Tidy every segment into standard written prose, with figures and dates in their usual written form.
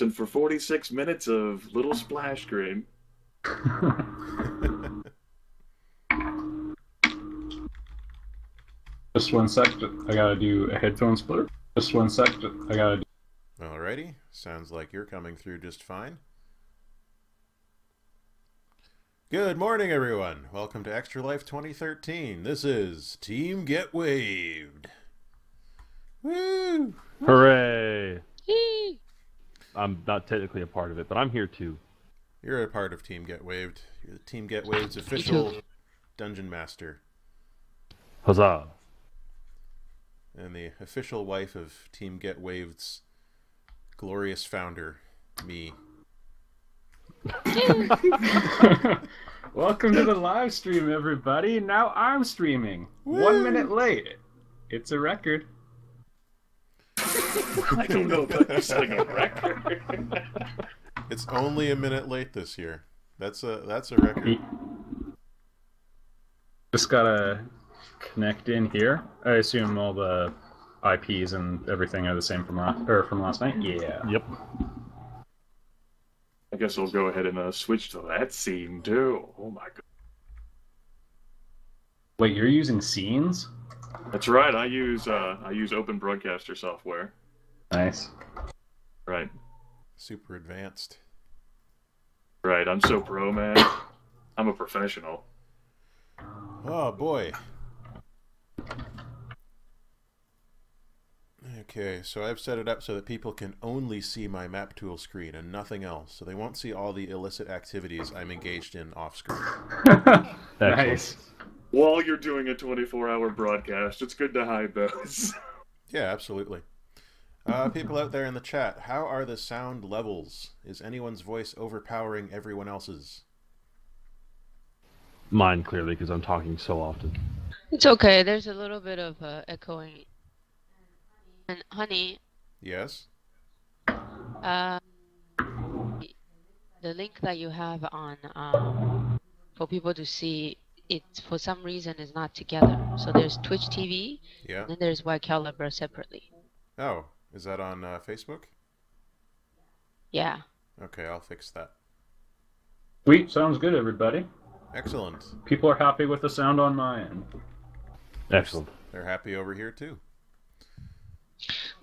And for 46 minutes of little splash screen. Just 1 sec. I gotta do a headphone splitter. Just 1 sec. I gotta do. Alrighty. Sounds like you're coming through just fine. Good morning, everyone. Welcome to Extra Life 2013. This is Team Get Waved. Woo! Hooray! I'm not technically a part of it, but I'm here too. You're a part of Team Get Waved. You're the Team Get Waved's official dungeon master. Huzzah! And the official wife of Team Get Waved's glorious founder, me. Welcome to the live stream, everybody. Now I'm streaming. Woo! 1 minute late. It's a record. I don't know about you setting a record. It's only a minute late this year. That's a record. Just gotta connect in here. I assume all the IPs and everything are the same from last night. Yeah. Yep. I guess we'll go ahead and switch to that scene too. Oh my god. Wait, you're using scenes? That's right. I use Open Broadcaster software. Nice. Right. Super advanced. Right. I'm so pro, man. I'm a professional. Oh boy. Okay, so I've set it up so that people can only see my map tool screen and nothing else. So they won't see all the illicit activities I'm engaged in off screen. Nice. While you're doing a 24-hour broadcast, it's good to hide those. Yeah, absolutely. People out there in the chat, how are the sound levels? Is anyone's voice overpowering everyone else's? Mine, clearly, because I'm talking so often. It's okay. There's a little bit of echoing. And honey, Yes? the link that you have on for people to see, it for some reason is not together. So there's Twitch TV, Yeah? and then there's Whycalibur separately. Oh, is that on Facebook? Yeah. Okay, I'll fix that. Sweet. Sounds good, everybody. Excellent. People are happy with the sound on my end. Excellent. They're happy over here too.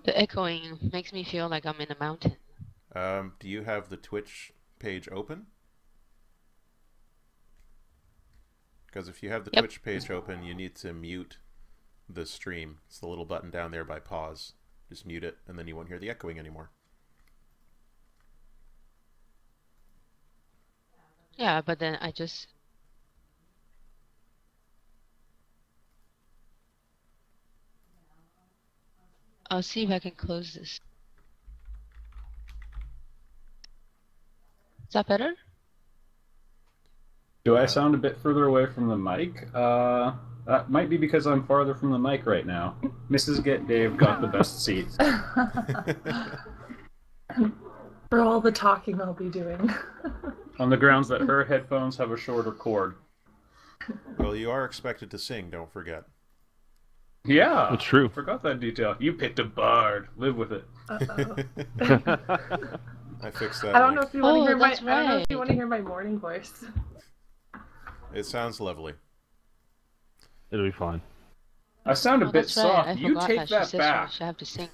The echoing makes me feel like I'm in a mountain. Do you have the Twitch page open? Because if you have the Yep. Twitch page open, you need to mute the stream. It's the little button down there by pause. Just mute it, and then you won't hear the echoing anymore. Yeah, but then I just... I'll see if I can close this. Is that better? Do I sound a bit further away from the mic? That might be because I'm farther from the mic right now. Mrs. GetDaved got the best seat. For all the talking I'll be doing. On the grounds that her headphones have a shorter cord. Well, you are expected to sing, don't forget. Yeah, That's true. forgot that detail. You picked a bard. Live with it. Uh-oh. I fixed that. I don't know link. if you want to Oh, hear my. that's I don't know if right. you want to hear my morning voice. It sounds lovely. It'll be fine. I sound a Oh, bit that's right. soft. I You forgot take that she that said back. she should have to sing.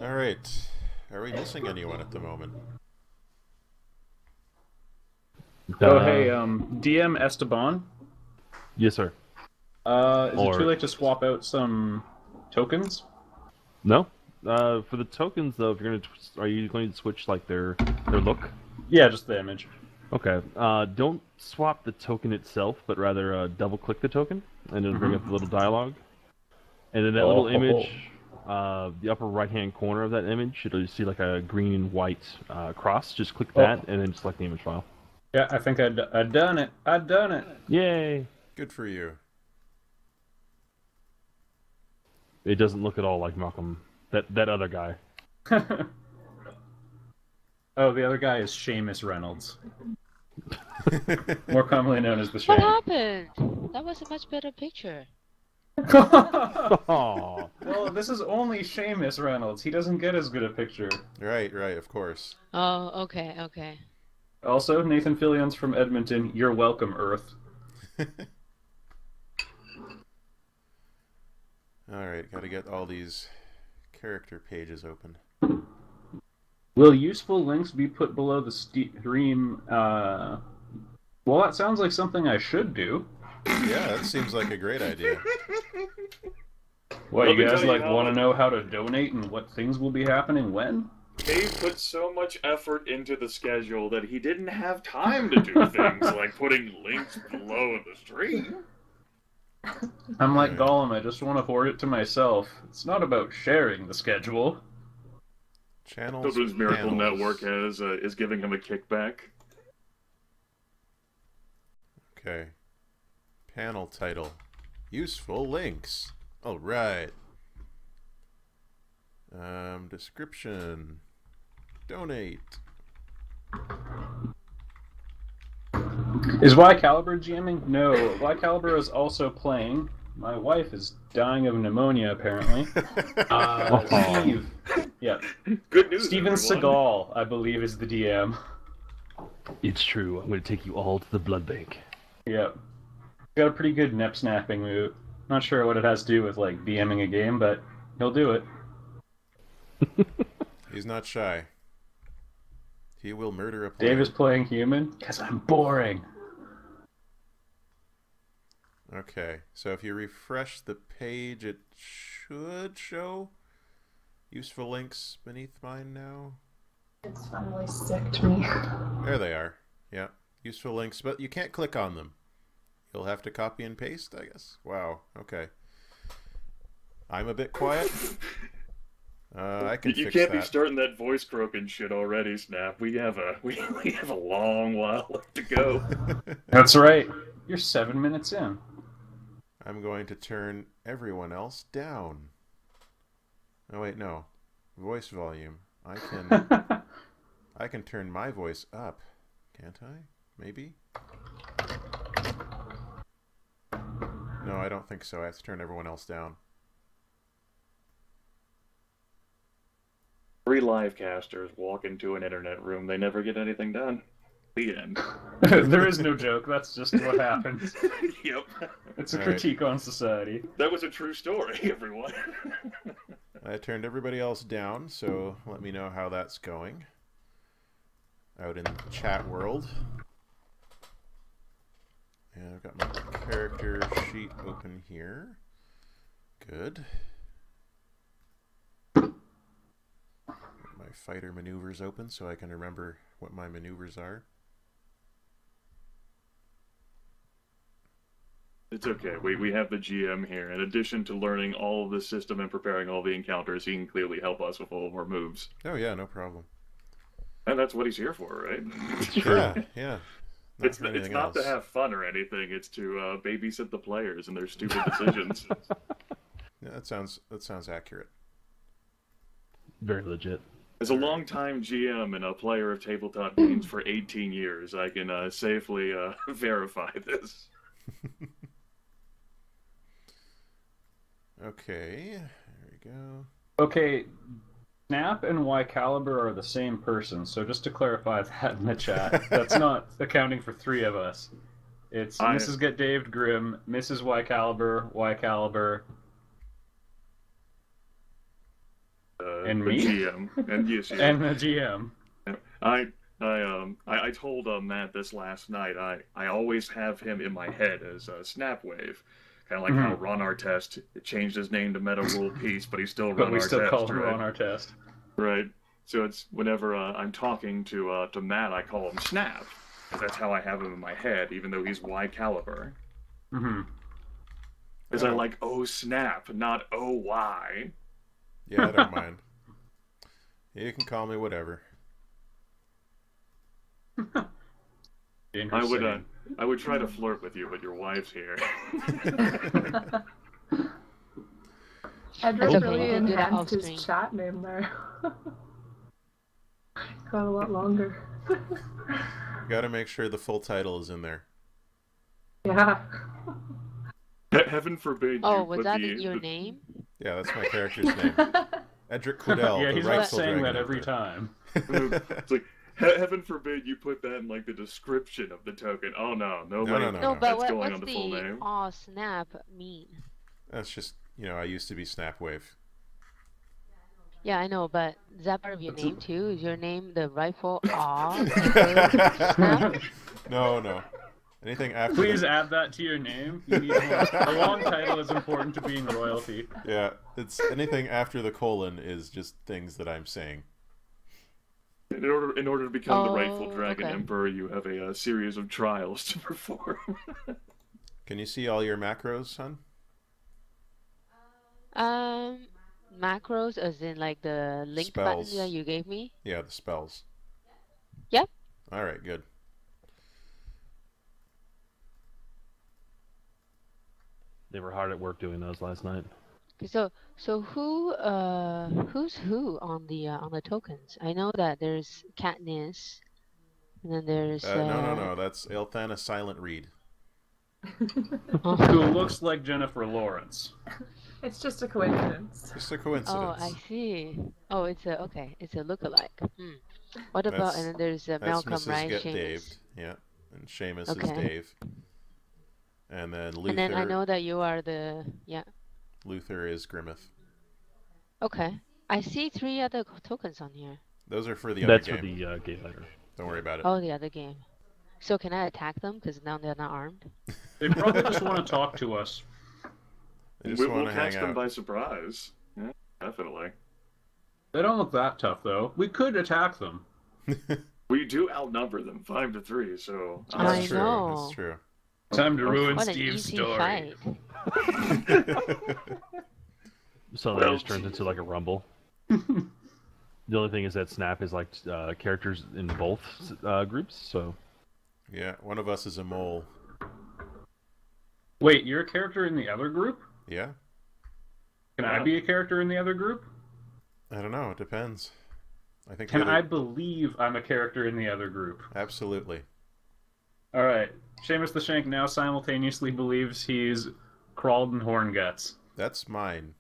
All right. Are we missing anyone at the moment? Oh, hey, DM Esteban. Yes, sir. Is Or- it too late to swap out some tokens? No. For the tokens, though, if you're are you going to switch like their look? Yeah, just the image. Okay. Don't swap the token itself, but rather double-click the token, and it'll bring up the little dialogue. And then that little image, the upper right-hand corner of that image, you'll see like a green and white cross. Just click that, and then select the image file. Yeah, I think I'd done it. I'd done it. Yay! Good for you. It doesn't look at all like Malcolm. That other guy. Oh, the other guy is Seamus Reynolds. More commonly known as the What Shame. happened? That was a much better picture. Oh, Well, this is only Seamus Reynolds. He doesn't get as good a picture. Right, of course. Oh, okay, okay. Also, Nathan Fillion's from Edmonton. You're welcome, Earth. Alright, gotta get all these character pages open. Will useful links be put below the stream? Well, that sounds like something I should do. Yeah, that seems like a great idea. What, Let you me guys tell you like how- want to know how to donate and what things will be happening when? Dave put so much effort into the schedule that he didn't have time to do things like putting links below in the stream. I'm like Right. Gollum, I just want to hoard it to myself. It's not about sharing the schedule. Channels. Children's Miracle panels. Network is giving him a kickback. Okay. Panel title. Useful links. Alright. Description. Donate. Is Whycalibur GMing? No, Whycalibur is also playing. My wife is dying of pneumonia, apparently. Steve. Yeah. Good news, Steven everyone. Seagal, I believe, is the DM. it's true. I'm going to take you all to the blood bank. Yep. Got a pretty good nep snapping move. Not sure what it has to do with, like, DMing a game, but he'll do it. He's not shy. He will murder a player. Dave is playing human, because I'm boring. Okay, so if you refresh the page, it should show useful links beneath mine now. It's finally sick to me. There they are. Yeah, useful links, but you can't click on them. You'll have to copy and paste, I guess. Wow, okay. I'm a bit quiet. I can You fix can't that. be starting that voice croaking shit already, Snap. We have a long while left to go. That's right. You're 7 minutes in. I'm going to turn everyone else down. Oh wait, no. Voice volume. I can turn my voice up. Can't I? Maybe? No, I don't think so. I have to turn everyone else down. 3 live casters walk into an internet room. They never get anything done. The end. There is no joke. That's just what happens. Yep. It's a All right. critique on society. That was a true story, everyone. I turned everybody else down, so let me know how that's going. Out in the chat world. And I've got my character sheet open here. Good. Got my fighter maneuvers open so I can remember what my maneuvers are. It's okay. We have the GM here. In addition to learning all of the system and preparing all the encounters, he can clearly help us with all of our moves. Oh yeah, no problem. And that's what he's here for, right? Yeah, yeah. Not It's for not anything to else. have fun or anything. It's to babysit the players and their stupid decisions. Yeah, that sounds accurate. Very legit. As a longtime GM and a player of tabletop games for 18 years, I can safely verify this. Okay, there we go. Okay, Snap and Whycalibur are the same person, so just to clarify that in the chat, that's not accounting for 3 of us. It's Mrs. GetDaved Grim, Mrs. Whycalibur, and the me? GM. And yes, you. and the GM. I told Matt this last night. I always have him in my head as Snapwave, kind of like how Ron Artest changed his name to Meta World Peace, but he's still Ron But we Artest, still call him right? Ron Artest. Right. So it's whenever I'm talking to Matt, I call him Snap. That's how I have him in my head, even though he's Whycalibur. Mm-hmm. Because I like oh snap, not oh why. Yeah, I don't mind. You can call me whatever. I would try to flirt with you, but your wife's here. Edward okay, really you can do that enhanced off screen. his chat name there. Got a lot longer. Got to make sure the full title is in there. Yeah. Heaven forbid Oh, you was put that the, in your the name? Yeah, that's my character's name. Edric Quidel, Yeah, the he's not rightful saying dragon that every emperor. time. it's like heaven forbid you put that in like the description of the token. Oh no, No, nobody. no, no, No, no. but That's going what's on the full the name. aw snap mean? That's just, you know, I used to be Snapwave. Yeah, I know, but is that part of your That's name too? Is your name the rightful aw No, snap? no. Anything after Please add that to your name. You need a long title is important to being royalty. Yeah, it's anything after the colon is just things that I'm saying. In order to become the rightful Oh, dragon okay. emperor, you have a series of trials to perform. Can you see all your macros, son? Macros as in like the link button Spells. that you gave me? Yeah, the spells. Yep. All right, good. They were hard at work doing those last night. Okay, so who's who on the tokens? I know that there's Katniss, and then there's No. That's Elthana Silent Reed. Who looks like Jennifer Lawrence. It's just a coincidence. Just a Oh, coincidence. I see. Oh, it's a lookalike. What about That's- and then there's That's Malcolm, Mrs. right? GetDaved. Seamus. Yeah, and Seamus Okay. is Dave. And then Luther. And then I know that you are Luther is Grimith. Okay. I see 3 other tokens on here. Those are for the other That's game. for the game later. Don't worry about it. Oh, the other game. So can I attack them? Because now they're not armed. They probably just want to talk to us. They just We'll want to catch hang them out. by surprise. Yeah, definitely. They don't look that tough, though. We could attack them. We do outnumber them 5-3, so I That's true. know. That's true. Time to ruin What an Steve's easy story. fight. So that just turns into like a rumble. The only thing is that Snap is like characters in both groups, so Yeah, one of us is a mole. Wait, you're a character in the other group? Yeah? Can I be a character in the other group? I don't know. It depends. I think. Can the I other- believe I'm a character in the other group? Absolutely. All right. Seamus the Shank now simultaneously believes he's Crawled and Hornguts. That's mine.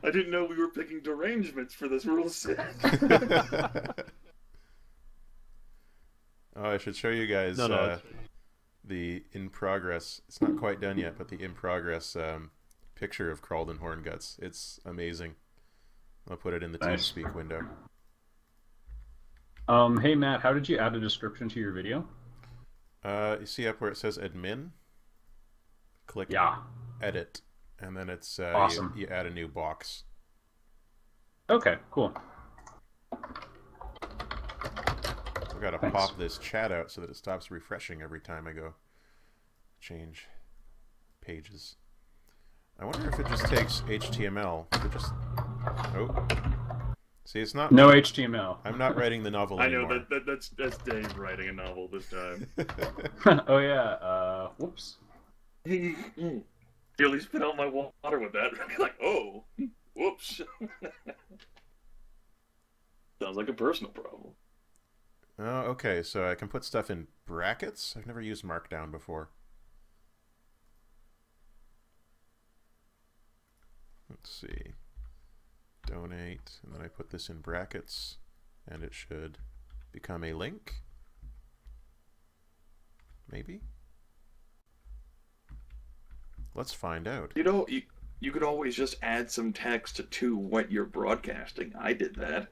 I didn't know we were picking derangements for this rule set. Oh, I should show you guys No, the in progress. It's not quite done yet, but the in progress picture of Crawled and Hornguts. It's amazing. I'll put it in the Nice. TeamSpeak window. Hey Matt, how did you add a description to your video? You see up where it says admin? Click Yeah. edit, and then it's Awesome. you add a new box. Okay, cool. I've got to Thanks. pop this chat out so that it stops refreshing every time I go change pages. I wonder if it just takes HTML. If it just... Oh. See, it's not... No HTML. I'm not writing the novel I know anymore. that's Dave writing a novel this time. Oh yeah, whoops. You at least spit out my water with that. Like, oh, whoops. Sounds like a personal problem. Oh, okay, so I can put stuff in brackets? I've never used Markdown before. Let's see. Donate, and then I put this in brackets, and it should become a link. Maybe? Let's find out. You know, you could always just add some text to what you're broadcasting. I did that.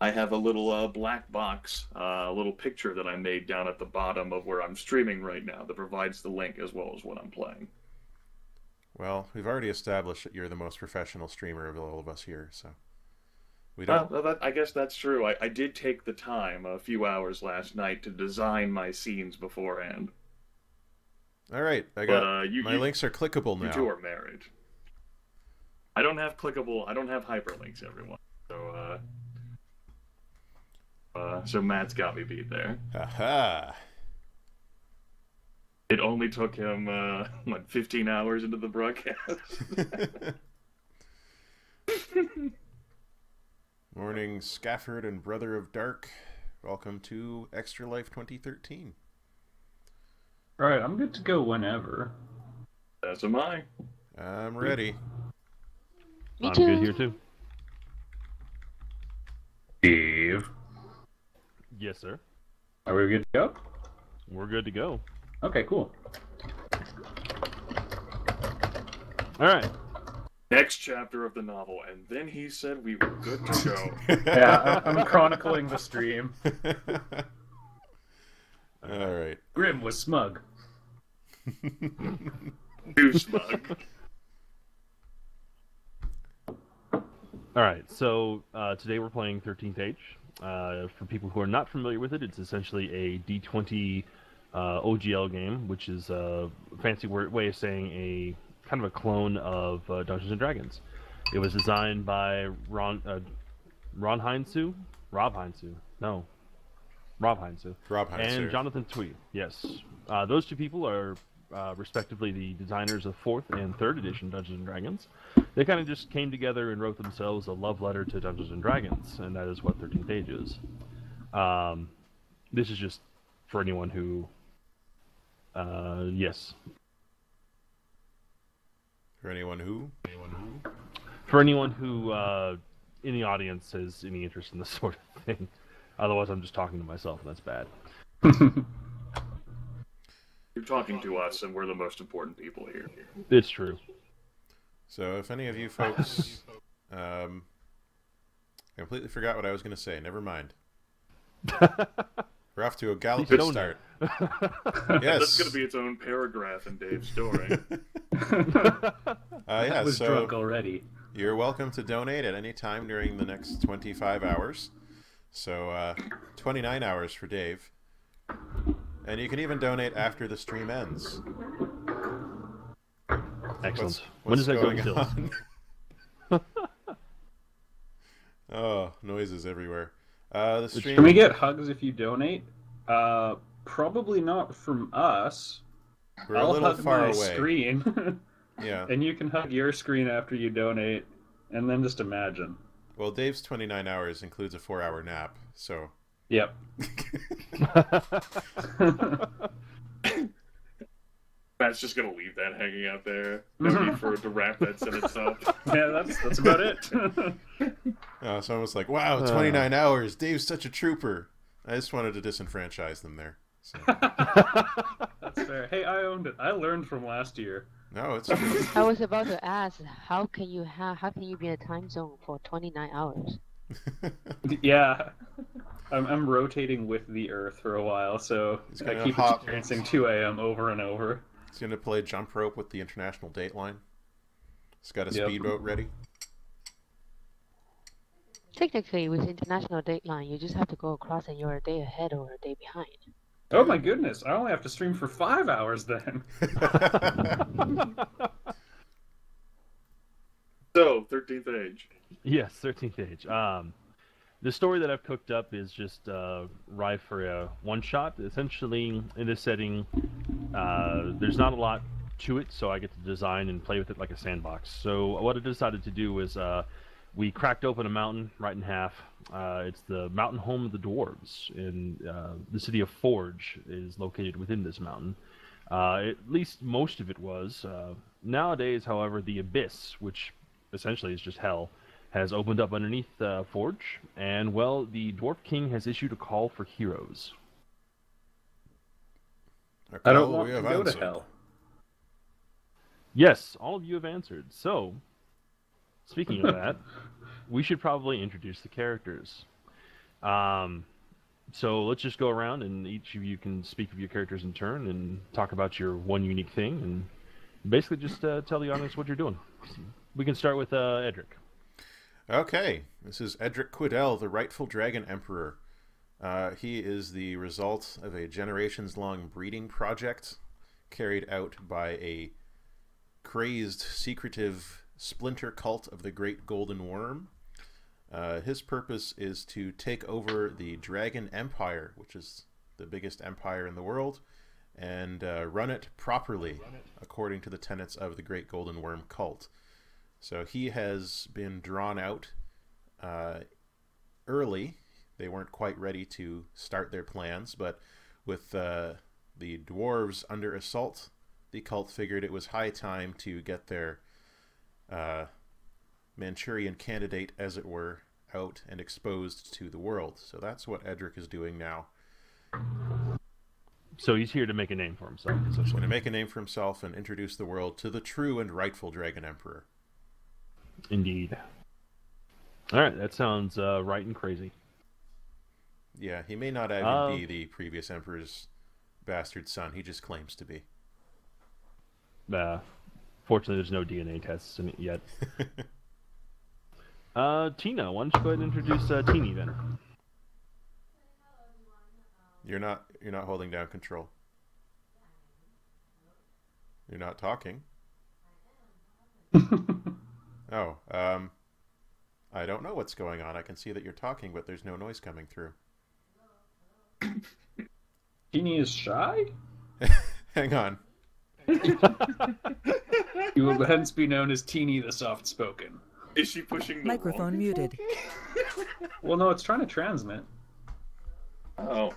I have a little black box, a little picture that I made down at the bottom of where I'm streaming right now that provides the link as well as what I'm playing. Well, we've already established that you're the most professional streamer of all of us here, so we don't. Well, I guess that's true. I did take the time, a few hours last night, to design my scenes beforehand. All right, I got my you- links are clickable You now. two are married. I don't have hyperlinks, everyone. So Matt's got me beat there. Aha! It only took him 15 hours into the broadcast. Morning, Scafford and Brother of Dark. Welcome to Extra Life 2013. All right, I'm good to go whenever. As am I. I'm ready. Me I'm too. good here too. Steve, Yes, sir. are we good to go? We're good to go. Okay, cool. All right. Next chapter of the novel, and then he said we were good to go. Yeah, I'm chronicling the stream. All right. Grim was smug. Too smug. All right, so today we're playing 13th Age. For people who are not familiar with it, it's essentially a D20 OGL game, which is a fancy way of saying a kind of a clone of Dungeons and Dragons. It was designed by Rob Heinzu, and Jonathan Twee. Yes, those two people are respectively the designers of 4th and 3rd edition Dungeons and Dragons. They kind of just came together and wrote themselves a love letter to Dungeons and Dragons, and that is what 13th Age is. This is just for anyone who, yes. For anyone who? For anyone who in the audience has any interest in this sort of thing. Otherwise, I'm just talking to myself, and that's bad. You're talking to us, and we're the most important people here. It's true. So if any of you folks... I completely forgot what I was going to say. Never mind. We're off to a galloping start. Yes. That's going to be its own paragraph in Dave's story. Yeah, I was so drunk already. you're welcome to donate at any time during the next 25 hours. So 29 hours for Dave. And you can even donate after the stream ends. Excellent. When does that go until? Oh, noises everywhere. The stream... Can we get hugs if you donate? Probably not from us. We're I'll a little hug far my away. screen. Yeah. And you can hug your screen after you donate, and then just imagine. Well, Dave's 29 hours includes a 4-hour nap, so... Yep. Matt's just going to leave that hanging out there. No need for it to wrap that sentence up. Yeah, that's about it. Someone was like, wow, 29 hours. Dave's such a trooper. I just wanted to disenfranchise them there. So. That's fair. Hey, I owned it. I learned from last year. No, it's true. I was about to ask, how can you be in a time zone for 29 hours? Yeah. I'm rotating with the Earth for a while, so I keep experiencing 2 a.m. over and over. He's going to play jump rope with the international dateline. He's got a speedboat ready. Technically, with international dateline, you just have to go across and you're a day ahead or a day behind. Oh my goodness, I only have to stream for 5 hours then. So, 13th Age. Yes, 13th Age. The story that I've cooked up is just ripe for a one-shot. Essentially, in this setting, there's not a lot to it, so I get to design and play with it like a sandbox. So what I decided to do was we cracked open a mountain right in half. It's the mountain home of the dwarves, and the city of Forge is located within this mountain. At least most of it was. Nowadays, however, the Abyss, which essentially is just hell, has opened up underneath Forge, and, well, the Dwarf King has issued a call for heroes. I don't want to go to hell. Yes, all of you have answered. So, speaking of that, we should probably introduce the characters. So let's just go around, and each of you can speak of your characters in turn and talk about your one unique thing, and basically just tell the audience what you're doing. We can start with Edric. Okay, this is Edric Quiddell, the rightful Dragon Emperor. He is the result of a generations-long breeding project carried out by a crazed, secretive splinter cult of the Great Golden Worm. His purpose is to take over the Dragon Empire, which is the biggest empire in the world, and run it properly according to the tenets of the Great Golden Worm cult. So he has been drawn out early. They weren't quite ready to start their plans, but with the dwarves under assault, the cult figured it was high time to get their Manchurian candidate, as it were, out and exposed to the world. So that's what Edric is doing now. So he's here to make a name for himself. So he's going to make a name for himself and introduce the world to the true and rightful Dragon Emperor. Indeed. All right, that sounds right and crazy. Yeah, he may not even be the previous Emperor's bastard son. He just claims to be. Fortunately, there's no DNA tests in it yet. Tina, why don't you go ahead and introduce Teeny then? You're not holding down control. You're not talking. Oh, I don't know what's going on. I can see that you're talking, but there's no noise coming through. Teeny is shy? Hang on. He will hence be known as Teeny the Soft-Spoken. Is she pushing the Microphone muted. Well, no, it's trying to transmit. Oh.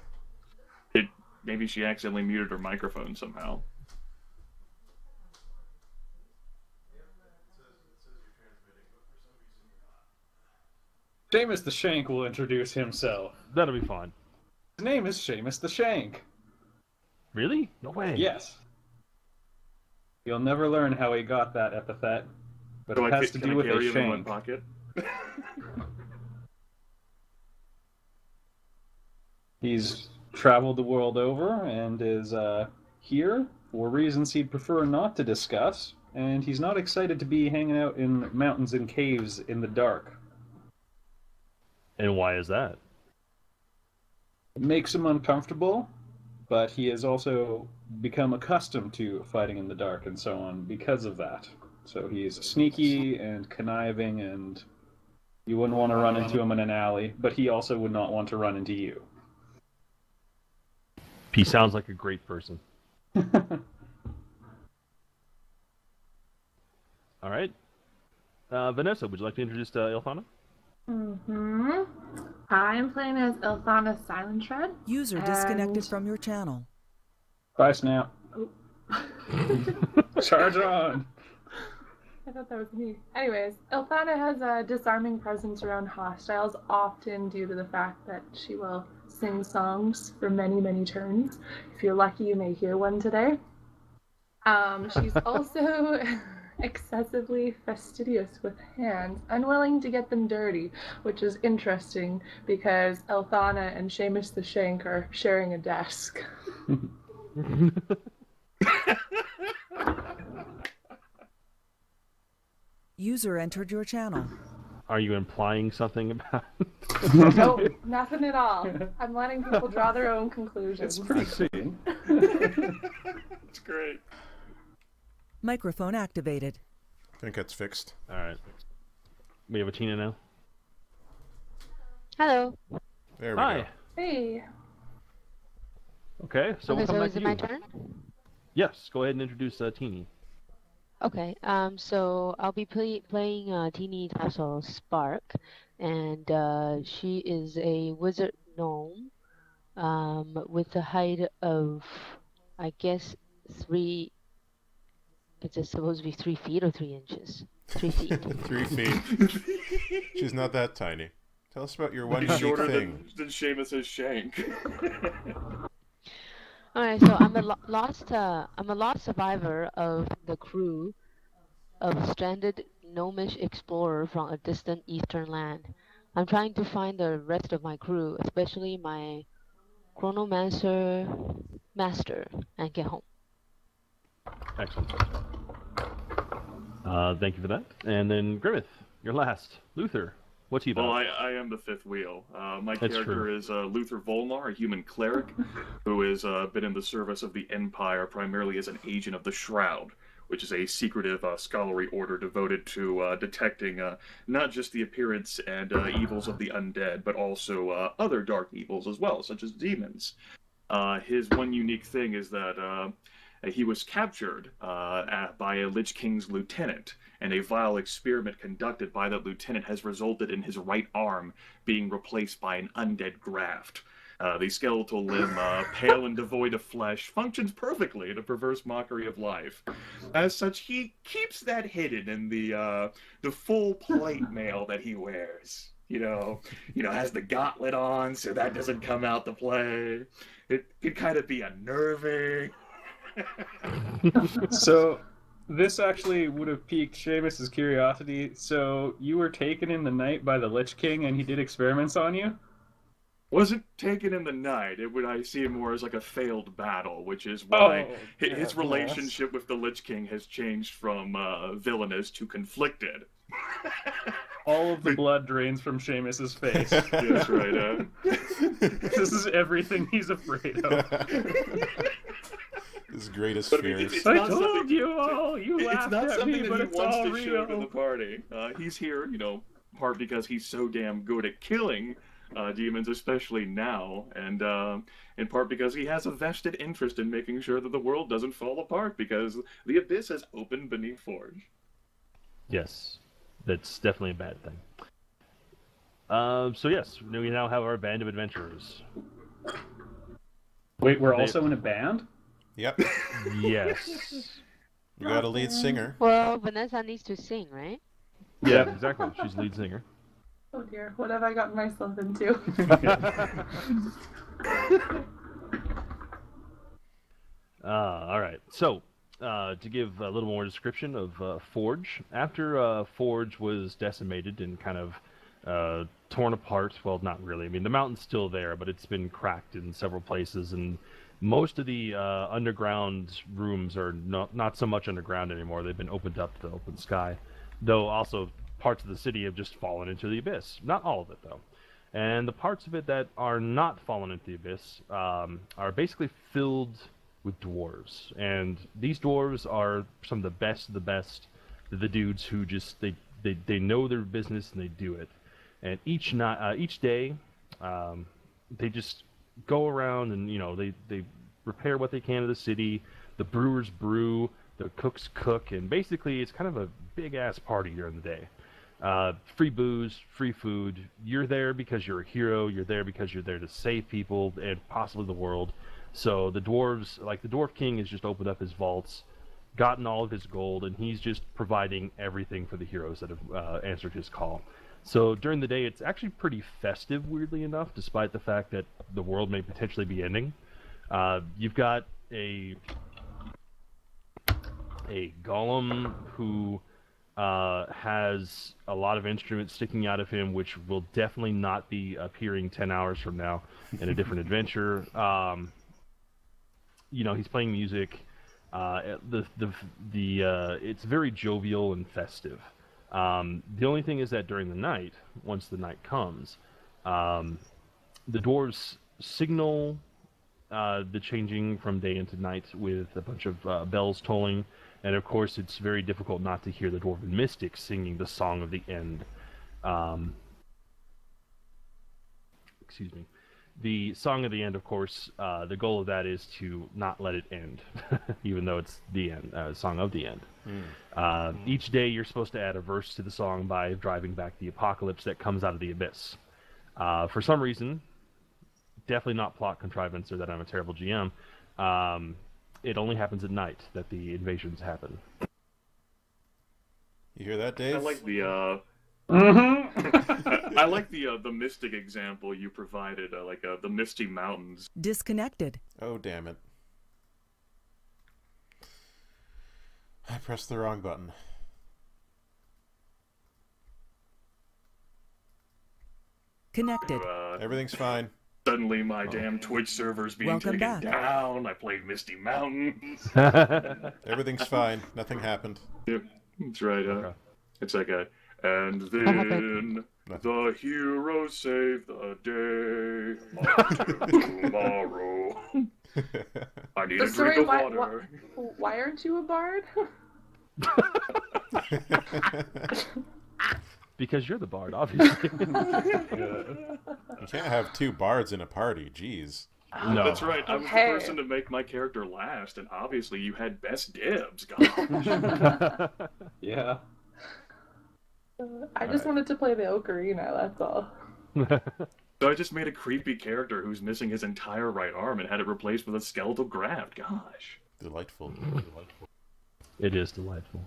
Maybe she accidentally muted her microphone somehow. Seamus the Shank will introduce himself. That'll be fine. His name is Seamus the Shank. Really? No way. Yes. You'll never learn how he got that epithet, but So it has to do with a in one shank. pocket? He's traveled the world over and is here for reasons he'd prefer not to discuss, and he's not excited to be hanging out in mountains and caves in the dark. And why is that? It makes him uncomfortable, but he has also become accustomed to fighting in the dark and so on because of that. So he's sneaky and conniving, and you wouldn't want to run into him in an alley, but he also would not want to run into you. He sounds like a great person. All right. Vanessa, would you like to introduce Ilthana? I'm playing as Ilthana Silent Shred. User disconnected from your channel. Bye, Snap. Oh. Charge on! I thought that was me. Anyways, Ilthana has a disarming presence around hostiles, often due to the fact that she will sing songs for many, many turns. If you're lucky, you may hear one today. She's also excessively fastidious with hands, unwilling to get them dirty, which is interesting because Ilthana and Seamus the Shank are sharing a desk. User entered your channel. Are you implying something about Nope, nothing at all. I'm letting people draw their own conclusions. It's pretty sweet. It's great. Microphone activated. I think that's fixed. All right. We have a Tina now. Hello. There we Hi. go. Hey. Okay, so we'll Okay, come so back is to it you. my turn? Yes, go ahead and introduce Teeny. Okay, so I'll be playing Teeny Tassel Spark, and she is a wizard gnome with a height of, I guess, 3. It's supposed to be 3 feet or 3 inches? 3 feet. 3 feet. She's not that tiny. Tell us about your one He's unique shorter thing. than Seamus' shank. All right, so I'm a lost survivor of the crew of a stranded gnomish explorer from a distant eastern land. I'm trying to find the rest of my crew, especially my chronomancer master, and get home. Excellent. Thank you for that. And then Grimith, you're last. Luther, what's he about? Well, I am the fifth wheel. My That's character true. is Luther Volnar, a human cleric, who has been in the service of the Empire primarily as an agent of the Shroud, which is a secretive scholarly order devoted to detecting not just the appearance and evils of the undead, but also other dark evils as well, such as demons. His one unique thing is that he was captured by a Lich King's lieutenant, and a vile experiment conducted by that lieutenant has resulted in his right arm being replaced by an undead graft. The skeletal limb, pale and devoid of flesh, functions perfectly in a perverse mockery of life. As such, he keeps that hidden in the full plate mail that he wears. Has the gauntlet on, so that doesn't come out to play. It could kind of be unnerving. So, this actually would have piqued Seamus's curiosity. So, you were taken in the night by the Lich King, and he did experiments on you? Wasn't taken in the night. I see it more as like a failed battle, which is why his relationship with the Lich King has changed from villainous to conflicted. All of the blood drains from Seamus's face. That's right. This is everything he's afraid of. His greatest But fears. I told you all. You laughed at me, but it's all to show to real. the party. He's here, part because he's so damn good at killing demons, especially now, and in part because he has a vested interest in making sure that the world doesn't fall apart because the abyss has opened beneath Forge. Yes, that's definitely a bad thing. So yes, we now have our band of adventurers. Wait, we're also in a band? Yep. Yes. You got a lead singer. Well, Vanessa needs to sing, right? Yeah, exactly. She's lead singer. Oh dear, what have I gotten myself into? All right. So, to give a little more description of Forge, after Forge was decimated and kind of torn apart, well, not really. I mean, the mountain's still there, but it's been cracked in several places, and most of the underground rooms are not so much underground anymore. They've been opened up to the open sky, though also parts of the city have just fallen into the abyss. Not all of it, though. And the parts of it that are not fallen into the abyss are basically filled with dwarves. And these dwarves are some of the best of the best. They're the dudes who just, they know their business and they do it. And each day, they just go around and, they repair what they can to the city. The brewers brew, the cooks cook, and basically it's kind of a big-ass party during the day. Free booze, free food. You're there because you're a hero. You're there because you're there to save people and possibly the world. So the dwarves, like the Dwarf King, has just opened up his vaults, gotten all of his gold, and he's just providing everything for the heroes that have answered his call. So during the day, it's actually pretty festive, weirdly enough, despite the fact that the world may potentially be ending. You've got a golem who has a lot of instruments sticking out of him, which will definitely not be appearing 10 hours from now in a different adventure. He's playing music. It's very jovial and festive. The only thing is that during the night, once the night comes, the dwarves signal the changing from day into night with a bunch of bells tolling, and of course it's very difficult not to hear the dwarven mystics singing the song of the end. Excuse me. The song of the end, of course, the goal of that is to not let it end, even though it's the end, song of the end. Each day you're supposed to add a verse to the song by driving back the apocalypse that comes out of the abyss. For some reason, definitely not plot contrivance or that I'm a terrible GM, it only happens at night that the invasions happen. You hear that, Dave? I like the I like the mystic example you provided, the Misty Mountains. Disconnected. Oh, damn it. I pressed the wrong button. Connected. Everything's fine. Suddenly my damn Twitch server's being Welcome taken back. down. I played Misty Mountains. Everything's fine. Nothing happened. Yep, that's right. Okay. It's like and then the heroes save the day. Tomorrow. I need a drink of water. Why aren't you a bard? Because you're the bard, obviously. You can't have two bards in a party. Jeez. No. That's right. I was the person to make my character last, and obviously you had best dibs. Gosh. Yeah. I just wanted to play the ocarina, that's all. So I just made a creepy character who's missing his entire right arm and had it replaced with a skeletal graft. Gosh. Delightful. It is delightful.